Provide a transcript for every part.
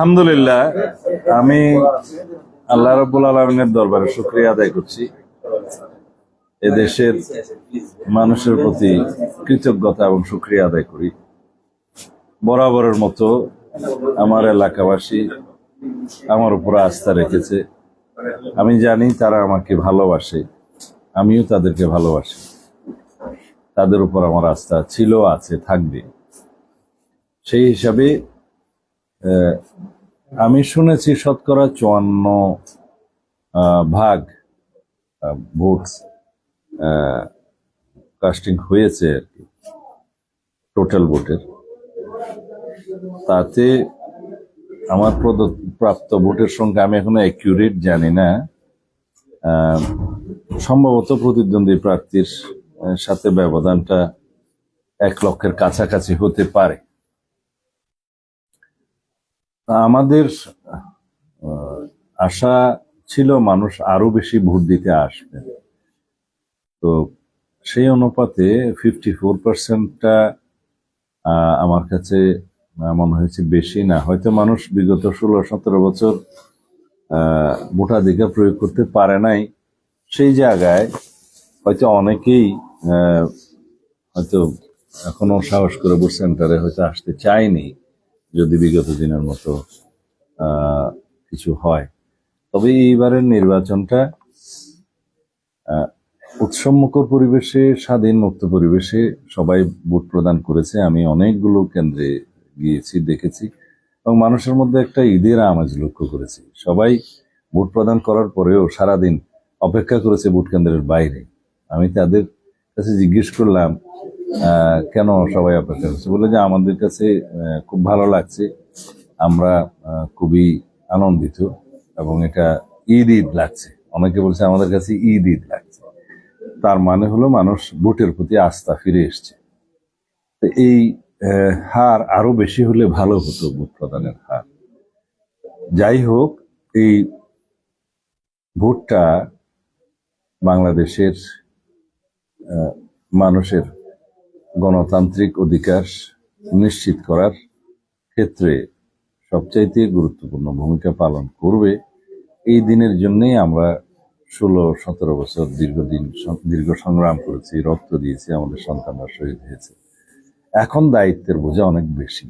আলহামদুলিল্লাহ, আমি আল্লাহ রাব্বুল আলামিনের দরবারে শুকরিয়া আদায় করছি। এদেশের মানুষের প্রতি কৃতজ্ঞতা এবং শুকরিয়া আদায় করি। বরাবরের মতো আমার এলাকাবাসী আমার উপর আস্থা রেখেছে। আমি জানি তারা আমাকে ভালোবাসে, আমিও তাদেরকে ভালোবাসি। তাদের উপর আমার আস্থা ছিল, আছে, থাকবে। সেই হিসাবে আমি শুনেছি শতকরা 54 ভাগ ভোট কাস্টিং হয়েছে আর কি, টোটাল ভোটের। তাতে আমার প্রাপ্ত ভোটের সংখ্যা আমি এখনো অ্যাকিউরেট জানি না। সম্ভবত প্রতিদ্বন্দ্বী প্রার্থীর সাথে ব্যবধানটা 1 লক্ষের কাছাকাছি হতে পারে। আমাদের আশা ছিল মানুষ আরো বেশি ভোট দিতে আসবে। তো সেই অনুপাতে 54%টা আমার কাছে মনে হয়েছে বেশি না। হয়তো মানুষ বিগত 16-17 বছর ভোটাধিকার প্রয়োগ করতে পারে নাই। সেই জায়গায় হয়তো অনেকেই হয়তো এখনো সাহস করে ভোট সেন্টারে হয়তো আসতে চায়নি, যদি বিগত দিনের মতো কিছু হয়। তবে এইবারের নির্বাচনটা উৎসবমুখর পরিবেশে, স্বাধীন মুক্ত পরিবেশে সবাই ভোট প্রদান করেছে। আমি অনেকগুলো কেন্দ্রে গিয়েছি, দেখেছি, এবং মানুষের মধ্যে একটা ঈদের আমেজ লক্ষ্য করেছি। সবাই ভোট প্রদান করার পরেও সারাদিন অপেক্ষা করেছে ভোট কেন্দ্রের বাইরে। আমি তাদের কাছে জিজ্ঞেস করলাম কেন সবাই অপেক্ষা করছে। বলে যে আমাদের কাছে খুব ভালো লাগছে, আমরা খুবই আনন্দিত এবং এটা ঈদ ঈদ লাগছে। অনেকে বলছে আমাদের কাছে ঈদ ঈদ লাগছে। তার মানে হলো মানুষ ভোটের প্রতি আস্থা ফিরে এসছে। তো এই হার আরো বেশি হলে ভালো হতো, ভোট প্রদানের হার। যাই হোক, এই ভোটটা বাংলাদেশের মানুষের গণতান্ত্রিক অধিকার নিশ্চিত করার ক্ষেত্রে সবচাইতে গুরুত্বপূর্ণ ভূমিকা পালন করবে। এই দিনের জন্যই আমরা 16-17 বছর দীর্ঘ সংগ্রাম করেছি, রক্ত দিয়েছি, আমাদের সন্তানরা শহীদ হয়েছে। এখন দায়িত্বের বোঝা অনেক বেশি।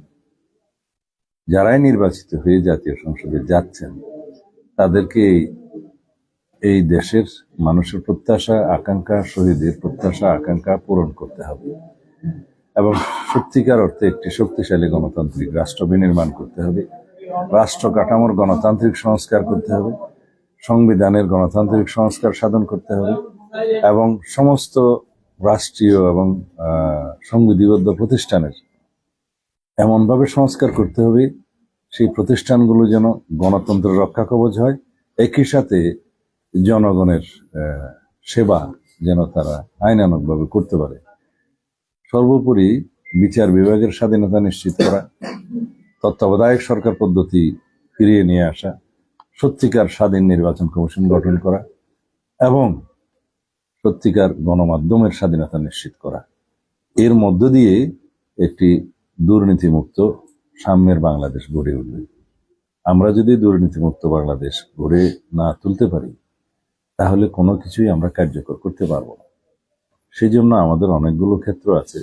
যারাই নির্বাচিত হয়ে জাতীয় সংসদে যাচ্ছেন, তাদেরকে এই দেশের মানুষের প্রত্যাশা আকাঙ্ক্ষা, শহীদের প্রত্যাশা আকাঙ্ক্ষা পূরণ করতে হবে এবং সত্যিকার অর্থে একটি শক্তিশালী গণতান্ত্রিক রাষ্ট্র বিনির্মাণ করতে হবে। রাষ্ট্র কাঠামোর গণতান্ত্রিক সংস্কার করতে হবে, সংবিধানের গণতান্ত্রিক সংস্কার সাধন করতে হবে এবং সমস্ত রাষ্ট্রীয় এবং সংবিধিবদ্ধ প্রতিষ্ঠানের এমনভাবে সংস্কার করতে হবে সেই প্রতিষ্ঠানগুলো যেন গণতন্ত্রের রক্ষা কবচ হয়, একই সাথে জনগণের সেবা যেন তারা আইনানুগভাবে করতে পারে। সর্বোপরি বিচার বিভাগের স্বাধীনতা নিশ্চিত করা, তত্ত্বাবধায়ক সরকার পদ্ধতি ফিরিয়ে নিয়ে আসা, সত্যিকার স্বাধীন নির্বাচন কমিশন গঠন করা এবং সত্যিকার গণমাধ্যমের স্বাধীনতা নিশ্চিত করা। এর মধ্য দিয়ে একটি দুর্নীতিমুক্ত সাম্যের বাংলাদেশ গড়ে উঠবে। আমরা যদি দুর্নীতিমুক্ত বাংলাদেশ গড়ে না তুলতে পারি, তাহলে কোনো কিছুই আমরা কার্যকর করতে পারবো না। সেই জন্য আমাদের অনেকগুলো ক্ষেত্র আছে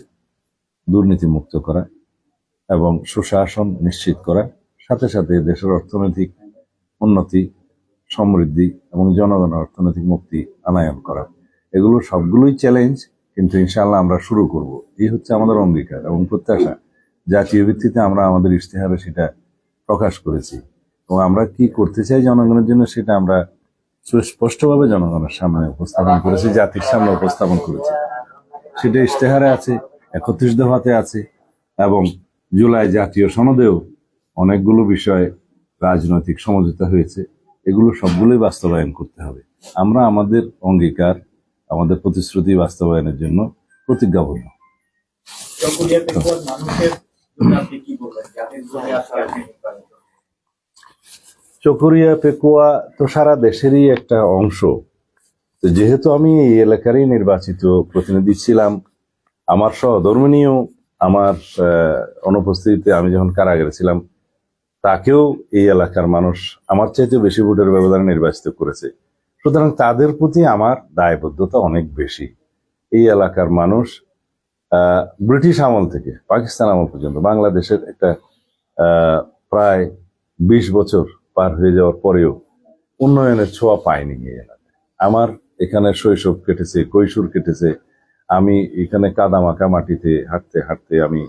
দুর্নীতিমুক্ত করা এবং সুশাসন নিশ্চিত করা, সাথে সাথে দেশের অর্থনৈতিক উন্নতি, সমৃদ্ধি এবং জনগণের অর্থনৈতিক মুক্তি আনায়ন করা। এগুলো সবগুলোই চ্যালেঞ্জ, কিন্তু ইনশাআল্লাহ আমরা শুরু করব। এই হচ্ছে আমাদের অঙ্গীকার এবং প্রত্যাশা। জাতীয় ভিত্তিতে আমরা আমাদের ইশতেহারে সেটা প্রকাশ করেছি এবং আমরা কি করতে চাই জনগণের জন্য সেটা আমরা সুস্পষ্টভাবে জনগণের সামনে উপস্থাপন করেছি, জাতির সামনে উপস্থাপন করেছি। সেটা ইশতেহারে আছে, 31 দফাতে আছে এবং জুলাই জাতীয় সনদেও অনেকগুলো বিষয়ে রাজনৈতিক সমঝোতা হয়েছে। এগুলো সবগুলোই বাস্তবায়ন করতে হবে। আমরা আমাদের অঙ্গীকার, আমাদের প্রতিশ্রুতি বাস্তবায়নের জন্য প্রতিজ্ঞাবদ্ধ। চকরিয়া পেকুয়া তো সারা দেশেরই একটা অংশ। যেহেতু আমি এই এলাকারই নির্বাচিত প্রতিনিধি ছিলাম, আমার সহধর্মিণীও আমার অনুপস্থিতিতে আমি যখন কারাগারে ছিলাম তাকেও এই এলাকার মানুষ আমার চাইতে বেশি ভোটের ব্যবধানে নির্বাচিত করেছে। সুতরাং তাদের প্রতি আমার দায়বদ্ধতা অনেক বেশি। এই এলাকার মানুষ ব্রিটিশ আমল থেকে পাকিস্তান আমল পর্যন্ত বাংলাদেশের একটা প্রায় 20 বছর পার হয়ে যাওয়ার পরেও উন্নয়নের ছোঁয়া পায়নি এই এলাকায়। আমার এখানে শৈশব কেটেছে, কৈশোর কেটেছে। আমি এখানে কাদামাখা মাটিতে হাঁটতে হাঁটতে আমি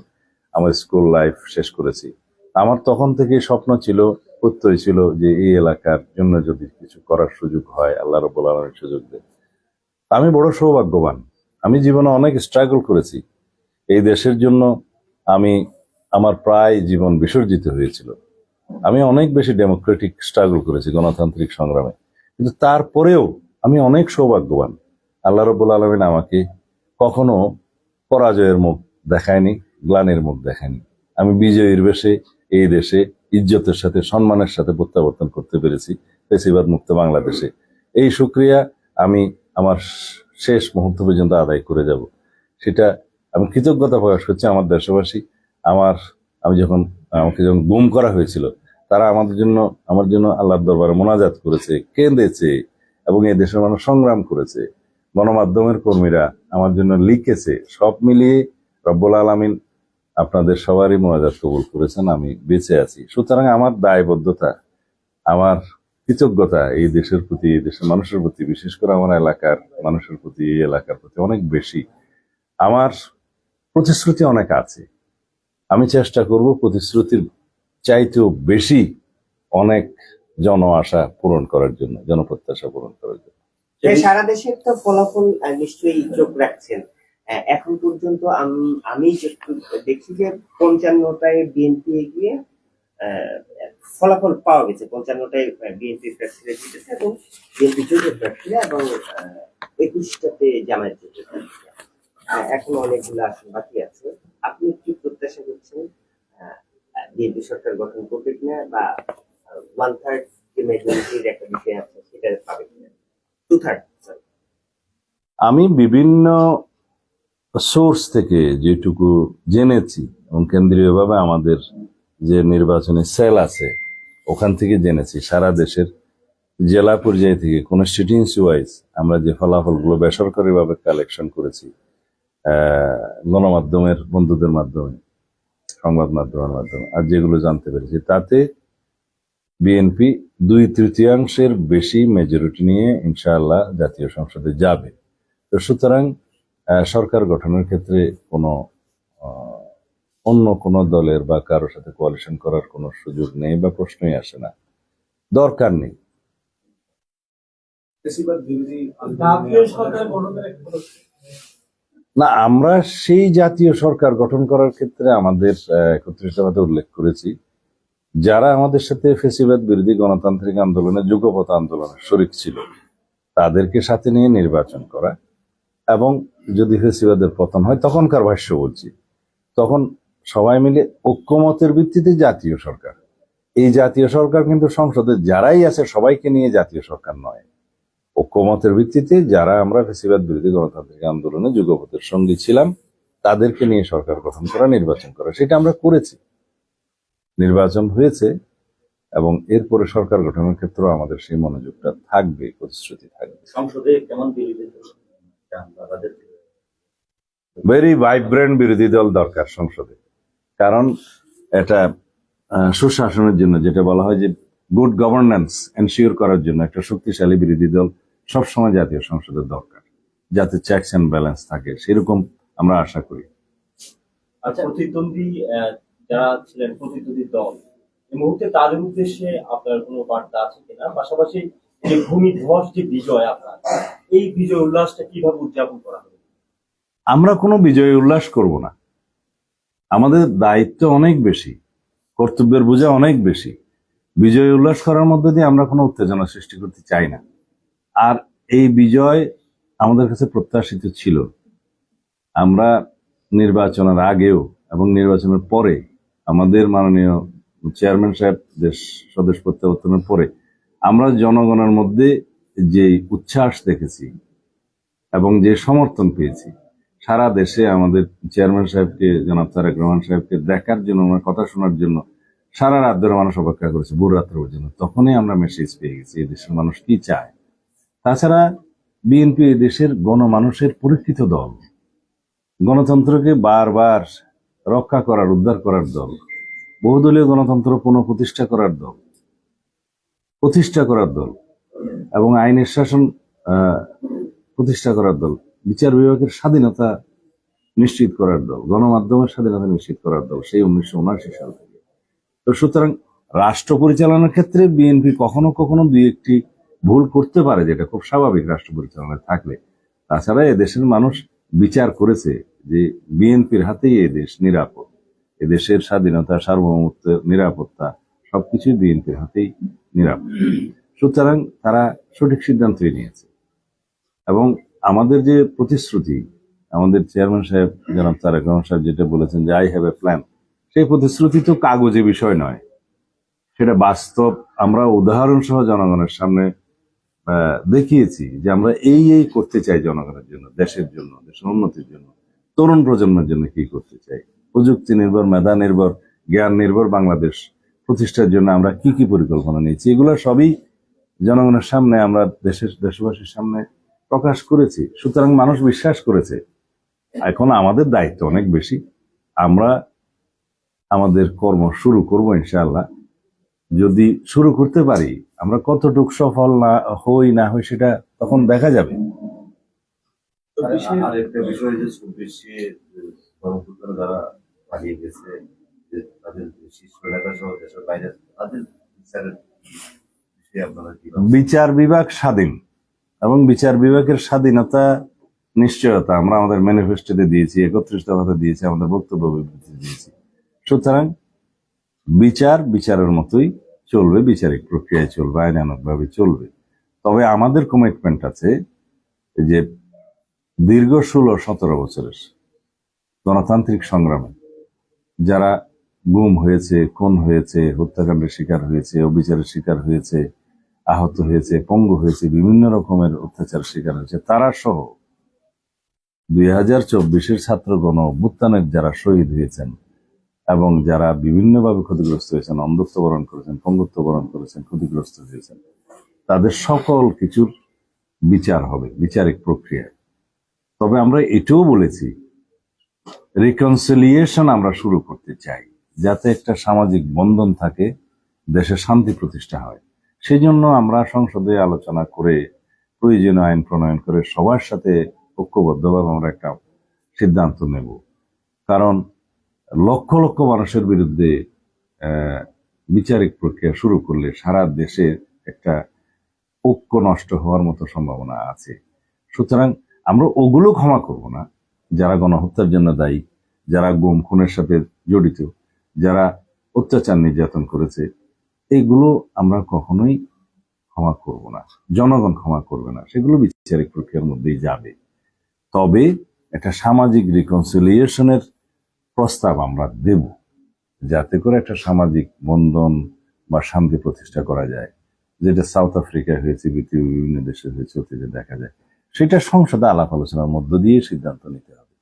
আমার স্কুল লাইফ শেষ করেছি। আমার তখন থেকে স্বপ্ন ছিল, প্রত্যয় ছিল যে এই এলাকার জন্য যদি কিছু করার সুযোগ হয়, আল্লাহ রাব্বুল আলামিন সুযোগ দেন। আমি বড় সৌভাগ্যবান। আমি জীবনে অনেক স্ট্রাগল করেছি এই দেশের জন্য। আমি আমার প্রায় জীবন বিসর্জিত হয়েছিল। আমি অনেক বেশি ডেমোক্রেটিক স্ট্রাগল করেছি, গণতান্ত্রিক সংগ্রামে। কিন্তু তারপরেও আমি অনেক সৌভাগ্যবান। আল্লাহ রাব্বুল আলামিন আমাকে কখনো পরাজয়ের মুখ দেখায়নি, গ্লানির মুখ দেখায়নি। আমি বিজয়ীর বেশে এই দেশে ইজ্জতের সাথে, সম্মানের সাথে প্রত্যাবর্তন করতে পেরেছি ফ্যাসিবাদ মুক্ত বাংলাদেশে। এই শুকরিয়া আমি আমার শেষ মুহূর্ত পর্যন্ত আদায় করে যাব। সেটা আমি কৃতজ্ঞতা প্রকাশ করছি আমার দেশবাসী। আমাকে যখন গুম করা হয়েছিল, তারা আমার জন্য আল্লাহর দরবারে মোনাজাত করেছে, কেঁদেছে, এবং এই দেশের মানুষ সংগ্রাম করেছে। গণমাধ্যমের কর্মীরা আমার জন্য লিখেছে। সব মিলিয়ে রব্বুল আলামিন আপনাদের সবারই মোনাজাত কবুল করেছেন। আমি বেঁচে আছি। সুতরাং আমার দায়বদ্ধতা, আমার কৃতজ্ঞতা এই দেশের প্রতি, এই দেশের মানুষের প্রতি, বিশেষ করে আমার এলাকার মানুষের প্রতি, এই এলাকার প্রতি অনেক বেশি। আমার প্রতিশ্রুতি অনেক আছে। আমি চেষ্টা করব প্রতিশ্রুতির চাইতেও বেশি অনেক জন আশা পূরণ করার জন্য, জনপ্রত্যাশা পূরণ করার জন্য। সারা দেশের তো ফলাফল নিশ্চয়ই চোখ রাখছেন। এখন পর্যন্ত আমি যেটুকু দেখছি যে 55টায় বিএনপি এগিয়ে ফলাফল পাওয়া গেছে। 55টায় বিএনপি প্রার্থীরা জিতেছে এবং বিএনপি জোটের প্রার্থীরা, এবং 21টাতে জামায়াত জোটের প্রার্থীরা। এখন অনেকগুলো আসন বাকি আছে। আপনি কি প্রত্যাশা করছেন বিএনপি সরকার গঠন করবে কিনা, বা 1/3 যে মেজরিটির একটা বিষয় আছে সেটা পাবে কিনা? 2/3 আমি বিভিন্ন সোর্স থেকে যেটুকু জেনেছি, এবং কেন্দ্রীয়ভাবে আমাদের যে নির্বাচনী সেল আছে ওখান থেকে জেনেছি, সারা দেশের জেলা পর্যায় থেকে কনস্টিটিউয়েন্সি ওয়াইজ আমরা যে ফলাফলগুলো বেসরকারিভাবে কালেকশন করেছি, গণমাধ্যমের বন্ধুদের মাধ্যমে, সংবাদ মাধ্যমের মাধ্যমে, আর যেগুলো জানতে পেরেছি, তাতে বিএনপি 2/3 বেশি মেজরিটি নিয়ে ইনশাআল্লাহ জাতীয় সংসদে যাবে। তো সুতরাং সরকার গঠনের ক্ষেত্রে অন্য কোনো দলের বা কারোর সাথে কোয়ালিশন করার কোনো সুযোগ নেই বা প্রশ্নই আসে না, দরকার নেই। না, আমরা সেই জাতীয় সরকার গঠন করার ক্ষেত্রে আমাদের 31 দফাতে উল্লেখ করেছি, যারা আমাদের সাথে ফ্যাসিবাদ বিরোধী গণতান্ত্রিক আন্দোলনে, যুগপৎ আন্দোলনে শরিক ছিল, তাদেরকে সাথে নিয়ে নির্বাচন করা, এবং যদি ফ্যাসিবাদের পতন হয়, তখনকার ভাষ্য বলছি, তখন সবাই মিলে ঐক্যমতের ভিত্তিতে জাতীয় সরকার। এই জাতীয় সরকার কিন্তু সংসদে যারাই আছে সবাইকে নিয়ে জাতীয় সরকার নয়। ঐক্যমতের ভিত্তিতে যারা আমরা ফ্যাসিবাদ বিরোধী গণতান্ত্রিক আন্দোলনে যুগপথের সঙ্গী ছিলাম, তাদেরকে নিয়ে সরকার গঠন করা, নির্বাচন করা, সেটা আমরা করেছি। নির্বাচন হয়েছে, এবং এরপরে সরকার গঠনের ক্ষেত্রেও আমাদের সেই মনোযোগটা থাকবে, প্রতিশ্রুতি থাকবে। সংসদে কেমন বিরোধী ভেরি ভাইব্রেন্ট বিরোধী দল দরকার সংসদে, কারণ এটা সুশাসনের জন্য, যেটা বলা হয় যে গুড গভর্নেন্স এনশিওর করার জন্য, একটা শক্তিশালী বিরোধী দল সবসময় জাতীয় সংসদের দরকার, যাতে চেকস এন্ড ব্যালেন্স থাকে, সেরকম আমরা আশা করি। আচ্ছা, প্রতিদ্বন্দ্বী যারা ছিলেন, প্রতিদ্বন্দ্বী দল, এই মুহূর্তে তাদের উদ্দেশ্যে আপনার কোনো বার্তা আছে কিনা? পাশাপাশি যে ভূমিধ্বস যে বিজয়, আপনার এই বিজয় উল্লাসটা কিভাবে উদযাপন করা হবে? আমরা কোনো বিজয় উল্লাস করব না। আমাদের দায়িত্ব অনেক বেশি, কর্তব্যের বোঝা অনেক বেশি। বিজয় উল্লাস করার মধ্যে দিয়ে আমরা কোনো উত্তেজনা সৃষ্টি করতে চাই না। আর এই বিজয় আমাদের কাছে প্রত্যাশিত ছিল। আমরা নির্বাচনের আগেও এবং নির্বাচনের পরে, আমাদের মাননীয় চেয়ারম্যান সাহেব স্বদেশ প্রত্যাবর্তনের পরে, আমরা জনগণের মধ্যে যে উচ্ছ্বাস দেখেছি এবং যে সমর্থন পেয়েছি, সারা দেশে আমাদের চেয়ারম্যান সাহেবকে, জনাব তারেক রহমান সাহেবকে দেখার জন্য, ওনার কথা শোনার জন্য সারা রাত ধরে মানুষ অপেক্ষা করেছে ভোর রাত্র পর্যন্ত, তখনই আমরা মেসেজ পেয়ে গেছি এই দেশের মানুষ কি চায়। তাছাড়া বিএনপি দেশের গণমানুষের পরীক্ষিত দল, গণতন্ত্রকে বারবার রক্ষা করার, উদ্ধার করার দল, বহুদলীয় গণতন্ত্র পুনঃপ্রতিষ্ঠা করার দল এবং আইনের শাসন প্রতিষ্ঠা করার দল, বিচার বিভাগের স্বাধীনতা নিশ্চিত করার দল, গণমাধ্যমের স্বাধীনতা নিশ্চিত করার দল সেই 1979 সাল থেকে। তো সুতরাং রাষ্ট্র পরিচালনার ক্ষেত্রে বিএনপি কখনো কখনো দুই একটি ভুল করতে পারে, যেটা খুব স্বাভাবিক রাষ্ট্র পরিচালনায় থাকলে। তাছাড়া এদেশের মানুষ বিচার করেছে যে বিএনপির হাতেই এদেশ নিরাপদ, এদেশের স্বাধীনতা, সার্বভৌমত্ব, নিরাপত্তা সবকিছুই বিএনপির হাতেই নিরাপদ। সুতরাং তারা সঠিক সিদ্ধান্তই নিয়েছে। এবং আমাদের যে প্রতিশ্রুতি, আমাদের চেয়ারম্যান সাহেব জনাব তারেক রহমান সাহেব যেটা বলেছেন যে আই হ্যাভ এ প্ল্যান, সেই প্রতিশ্রুতি তো কাগজে বিষয় নয়, সেটা বাস্তব। আমরা উদাহরণ সহ জনগণের সামনে দেখিয়েছি যে আমরা এই করতে চাই জনগণের জন্য, দেশের জন্য, দেশের উন্নতির জন্য, তরুণ প্রজন্মের জন্য কি করতে চাই, প্রযুক্তি নির্ভর, মেধা নির্ভর, জ্ঞান নির্ভর বাংলাদেশ প্রতিষ্ঠার জন্য আমরা কি কি পরিকল্পনা নিয়েছি, এগুলো সবই জনগণের সামনে, আমরা দেশবাসীর সামনে প্রকাশ করেছি। সুতরাং মানুষ বিশ্বাস করেছে। এখন আমাদের দায়িত্ব অনেক বেশি। আমরা আমাদের কর্ম শুরু করব ইনশাআল্লাহ। যদি শুরু করতে পারি, আমরা কতটুকু সফল হই না হই সেটা তখন দেখা যাবে। আর একটা বিষয় যে 24-এ গণভোটে যারা পালিয়ে গেছে, যে তাদের শীর্ষ নেতা সহ দেশের বাইরে, তাদের বিচারের বিষয়ে আপনারা কি ভাবছেন? বিচার বিভাগ স্বাধীন এবং বিচার বিভাগের স্বাধীনতা নিশ্চয়তা আমরা আমাদের ম্যানিফেস্টোতে দিয়েছি, 31 দফাতে দিয়েছি, আমাদের বক্তব্য বিবৃতিতে দিয়েছি। সুতরাং বিচারের মতোই চলবে, বিচারিক প্রক্রিয়ায় চলবে, আইনানুগভাবে চলবে। তবে আমাদের কমিটমেন্ট আছে যে দীর্ঘ 16-17 বছরের গণতান্ত্রিক সংগ্রামে যারা গুম হয়েছে, খুন হয়েছে, হত্যাকাণ্ডের শিকার হয়েছে, অবিচারের শিকার হয়েছে, আহত হয়েছে, পঙ্গু হয়েছে, বিভিন্ন রকমের অত্যাচার শিকার হয়েছে, তারা সহ 2024-এর ছাত্র গণ অভ্যুত্থানের যারা শহীদ হয়েছেন এবং যারা বিভিন্নভাবে ক্ষতিগ্রস্ত হয়েছেন, অন্ধত্ব বরণ করেছেন, পঙ্গুত্ব বরণ করেছেন, ক্ষতিগ্রস্ত হয়েছেন, তাদের সকল কিছুর বিচার হবে বিচারিক প্রক্রিয়ায়। তবে আমরা এটাও বলেছি, রিকনসিলিয়েশন আমরা শুরু করতে চাই, যাতে একটা সামাজিক বন্ধন থাকে, দেশে শান্তি প্রতিষ্ঠা হয়। সেই জন্য আমরা সংসদে আলোচনা করে প্রয়োজনীয় আইন প্রণয়ন করে সবার সাথে ঐক্যবদ্ধভাবে আমরা একটা সিদ্ধান্ত নেব। কারণ লক্ষ লক্ষ মানুষের বিরুদ্ধে বিচারিক প্রক্রিয়া শুরু করলে সারা দেশে একটা ঐক্য নষ্ট হওয়ার মতো সম্ভাবনা আছে। সুতরাং আমরা ওগুলো ক্ষমা করব না, যারা গণহত্যার জন্য দায়ী, যারা গুম খুনের সাথে জড়িত, যারা অত্যাচার নির্যাতন করেছে, এইগুলো আমরা কখনোই ক্ষমা করব না, জনগণ ক্ষমা করবে না, সেগুলো বিচারিক প্রক্রিয়ার মধ্যেই যাবে। তবে একটা সামাজিক রিকনসিলিয়েশনের প্রস্তাব আমরা দেব, যাতে করে একটা সামাজিক বন্ধন বা শান্তি প্রতিষ্ঠা করা যায়, যেটা সাউথ আফ্রিকায় হয়েছে, পৃথিবীর বিভিন্ন দেশে হয়েছে, অতীতে দেখা যায়। সেটা সংসদে আলাপ আলোচনার মধ্য দিয়ে সিদ্ধান্ত নিতে হবে।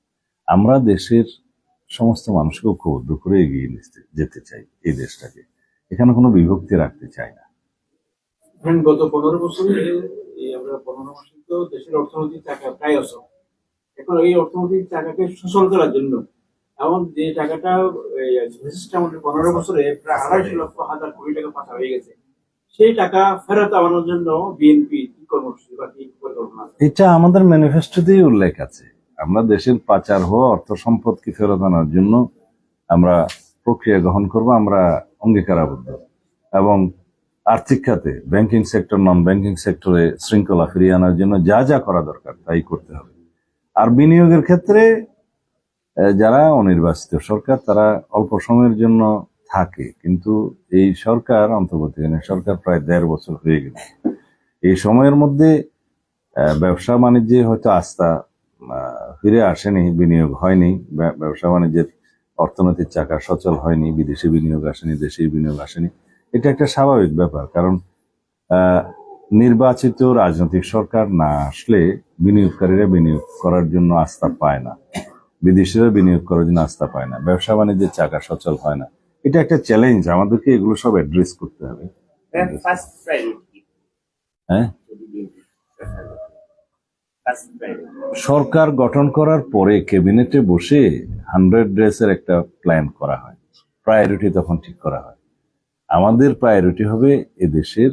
আমরা দেশের সমস্ত মানুষকে ঐক্যবদ্ধ করে এগিয়ে যেতে চাই এই দেশটাকে, এখানে কোনো বিভক্তি রাখতে চাই না। গত 15 বছরে আমরা 15 বছর তো দেশের অর্থনৈতিক চাকা প্রায় অসম। এখন এই অর্থনৈতিক চাকাকে সচল করার জন্য এমন যে টাকাটা বিশিষ্ট আমাদের 15 বছরে প্রায় 2.5 লক্ষ টাকা পাচার হয়ে গেছে, সেই টাকা ফেরত আনার জন্য বিএনপি কি কর্মসূচি বা কি পরিকল্পনা আছে? এটা আমাদের ম্যানিফেস্টোতেই উল্লেখ আছে। আমরা দেশের পাচার হওয়া অর্থ সম্পদকে ফেরত আনার জন্য আমরা প্রক্রিয়া গ্রহণ করব, আমরা অঙ্গীকারাবদ্ধ। এবং আর্থিক খাতে, ব্যাংকিং সেক্টর, নন ব্যাংকিং সেক্টরে শৃঙ্খলা ফিরিয়ে আনার জন্য যা যা করা দরকার তাই করতে হবে। আর বিনিয়োগের ক্ষেত্রে যারা অনির্বাচিত সরকার, তারা অল্প সময়ের জন্য থাকে, কিন্তু এই সরকার, অন্তর্বর্তীকালীন সরকার প্রায় 1.5 বছর হয়ে গেল। এই সময়ের মধ্যে ব্যবসা বাণিজ্যে হয়তো আস্থা ফিরে আসেনি, বিনিয়োগ হয়নি, ব্যবসা বাণিজ্যের অর্থনৈতিক চাকা সচল হয়নি, বিদেশি বিনিয়োগ আসেনি, দেশি বিনিয়োগ আসেনি। এটা একটা স্বাভাবিক ব্যাপার, কারণ নির্বাচিত রাজনৈতিক সরকার না আসলে বিনিয়োগকারীরা বিনিয়োগ করার জন্য আস্থা পায় না, বিদেশিরা বিনিয়োগ করার জন্য আস্থা পায় না, ব্যবসা বাণিজ্যের চাকা সচল হয় না। এটা একটা চ্যালেঞ্জ, আমাদেরকে এগুলো সব অ্যাড্রেস করতে হবে। ফার্স্ট প্রায়োরিটি হ্যাঁ, ফার্স্ট প্রায়োরিটি সরকার গঠন করার পরে ক্যাবিনেটে বসে 100 ডেজের একটা প্ল্যান করা হয়, প্রায়োরিটি তখন ঠিক করা হয়। আমাদের প্রায়োরিটি হবে এদেশের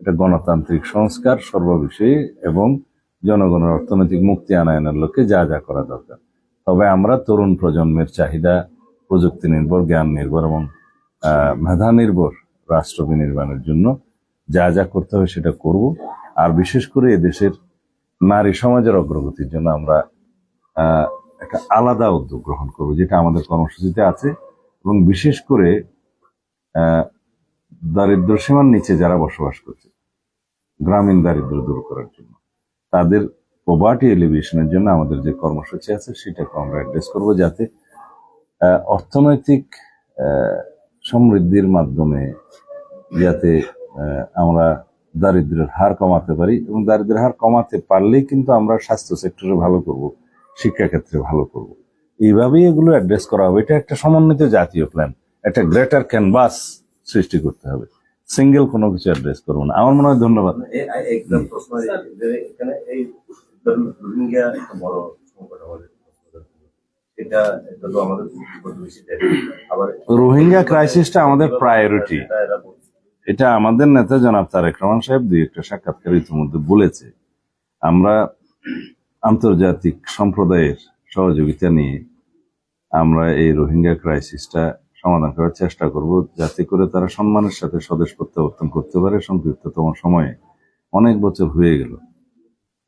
একটা গণতান্ত্রিক সংস্কার সর্ববিষয়ে এবং জনগণের অর্থনৈতিক মুক্তি আনয়নের লক্ষ্যে যা যা করা দরকার। তবে আমরা তরুণ প্রজন্মের চাহিদা, প্রযুক্তি নির্ভর, জ্ঞান নির্ভর এবং মেধা নির্ভর রাষ্ট্র বিনির্মাণের জন্য যা যা করতে হবে সেটা করব। আর বিশেষ করে এদেশের নারী সমাজের অগ্রগতির জন্য আমরা একটা আলাদা উদ্যোগ গ্রহণ করব, যেটা আমাদের কর্মসূচিতে আছে। এবং বিশেষ করে দারিদ্র সীমার নিচে যারা বসবাস করছে, গ্রামীণ দারিদ্র দূর করার জন্য, তাদের পভার্টি এলিভেশনের জন্য আমাদের যে কর্মসূচি আছে সেটাকে আমরা অ্যাড্রেস করব, যাতে অর্থনৈতিক সমৃদ্ধির মাধ্যমে যাতে আমরা দারিদ্র্যের হার কমাতে পারি। এবং দারিদ্র্যের হার কমাতে পারলেই কিন্তু আমরা স্বাস্থ্য সেক্টরে ভালো করব, শিক্ষাক্ষেত্রে ভালো করব। এইভাবেই এগুলো অ্যাড্রেস করা হবে। এটা একটা সমন্বিত জাতীয় প্ল্যান, একটা গ্রেটার ক্যানভাস সৃষ্টি করতে হবে, সিঙ্গেল কোনো কিছু অ্যাড্রেস করবো না। আমার মনে হয়। ধন্যবাদ। একদম প্রশ্ন এখানে এই ধরুন রোহিঙ্গা একটা বড় সংকট আমাদের, এটা তো আমাদের বেশি দেয়। আবার রোহিঙ্গা ক্রাইসিসটা আমাদের প্রায়োরিটি। এরা বলছে এটা আমাদের নেতা জনাব তারেক রহমান সাহেব দুই একটা সাক্ষাৎকার ইতিমধ্যে বলেছে। আমরা আন্তর্জাতিক সম্প্রদায়ের সহযোগিতা নিয়ে আমরা এই রোহিঙ্গা ক্রাইসিসটা সমাধান করার চেষ্টা করব, যাতে করে তারা সম্মানের সাথে স্বদেশ প্রত্যাবর্তন করতে পারে সংক্ষিপ্ততম সময়ে। অনেক বছর হয়ে গেল,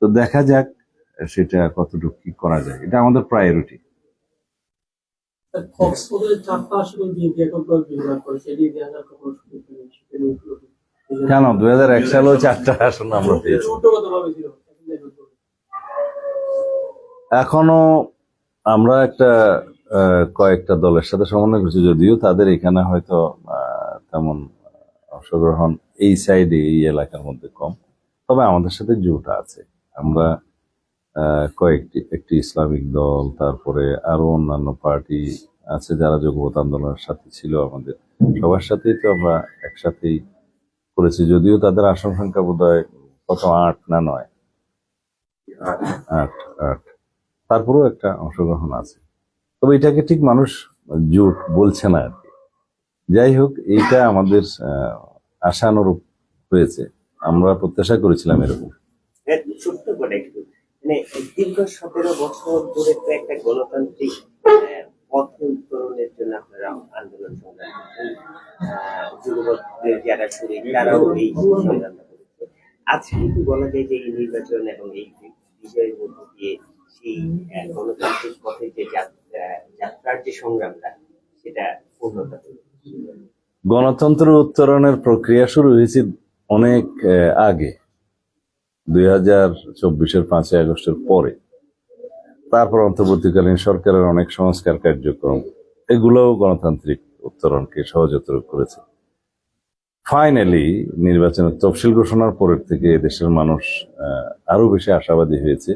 তো দেখা যাক সেটা কতটুকু কি করা যায়। এটা আমাদের প্রায়োরিটি। কক্সবাজারের 4টা আসনে বিএনপি এখন বিভাগ করেছে, এটি দেওয়া যার কোনো সুযোগ নেই। কেন 2001 সালেও 4টা আসন আমরা পেয়েছি। ছোটগতভাবে ছিল। এখনো আমরা একটা কয়েকটা দলের সাথে সমন্বয় করছি, যদিও তাদের এখানে হয়তো তেমন অংশগ্রহণ এই সাইডে এই এলাকার মধ্যে কম, তবে আমাদের সাথে জোট আছে। আমরা একটি ইসলামিক দল, তারপরে আরো অন্যান্য পার্টি আছে যারা যুগপৎ আন্দোলনের সাথে ছিল, আমাদের সবার সাথেই তো আমরা একসাথেই করেছি। যদিও তাদের আসন সংখ্যা বোধহয় কত 8 না 9, 8 তারপরেও একটা অংশগ্রহণ আছে। তবে এটাকে ঠিক মানুষ জোট বলছে না আর কি। যাই হোক, এইটা আমাদের আশানুরূপ হয়েছে, আমরা প্রত্যাশা করেছিলাম এরকম। ছোট্ট করে একটু মানে দীর্ঘ 17 বছর ধরে তো একটা গণতান্ত্রিক পথে উত্তরণের জন্য আপনারা আন্দোলন সংগ্রাম করছেন। যুবকদের যারা শুরু তারাও এই সংগ্রামটা করেছে। আজকে কি বলা যায় যে এই নির্বাচন এবং এই বিজয়ের মধ্য দিয়ে সেই গণতান্ত্রিক পথে যে যাত্রার যে সংগ্রামটা সেটা পূর্ণতা পেল? গণতন্ত্র উত্তরণের প্রক্রিয়া শুরু হয়েছে অনেক আগে, 2024-এর 5ই আগস্টের পরে। তারপর অন্তর্বর্তীকালীন সরকারের অনেক সংস্কার কার্যক্রম, এগুলোও গণতান্ত্রিক উত্তরণকে সহজতর করেছে। ফাইনালি নির্বাচনের তফসিল ঘোষণার পরের থেকে দেশের মানুষ আরো বেশি আশাবাদী হয়েছে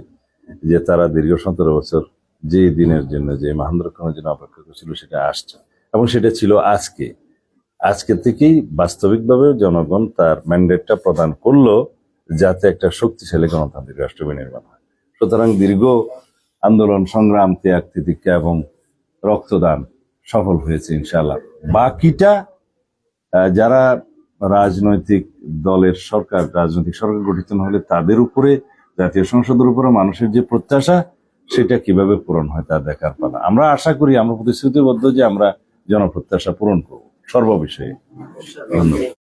যে তারা দীর্ঘ 17 বছর যে দিনের জন্য, যে মহেন্দ্রক্ষণের জন্য অপেক্ষা করছিল সেটা আসছে, এবং সেটা ছিল আজকে থেকেই বাস্তবিকভাবে জনগণ তার ম্যান্ডেটটা প্রদান করলো, যাতে একটা শক্তিশালী গণতান্ত্রিক রাষ্ট্র বিনির্মাণ হয়। সুতরাং দীর্ঘ আন্দোলন, সংগ্রাম, ত্যাগ, তিতিক্ষা এবং রক্তদান সফল হয়েছে ইনশাআল্লাহ। বাকিটা যারা রাজনৈতিক সরকার গঠিত হলে তাদের উপরে, জাতীয় সংসদের উপরে মানুষের যে প্রত্যাশা সেটা কিভাবে পূরণ হয় তা দেখার পালা। আমরা আশা করি, আমরা প্রতিশ্রুতিবদ্ধ যে আমরা জনপ্রত্যাশা পূরণ করব সর্ববিষয়ে। ধন্যবাদ।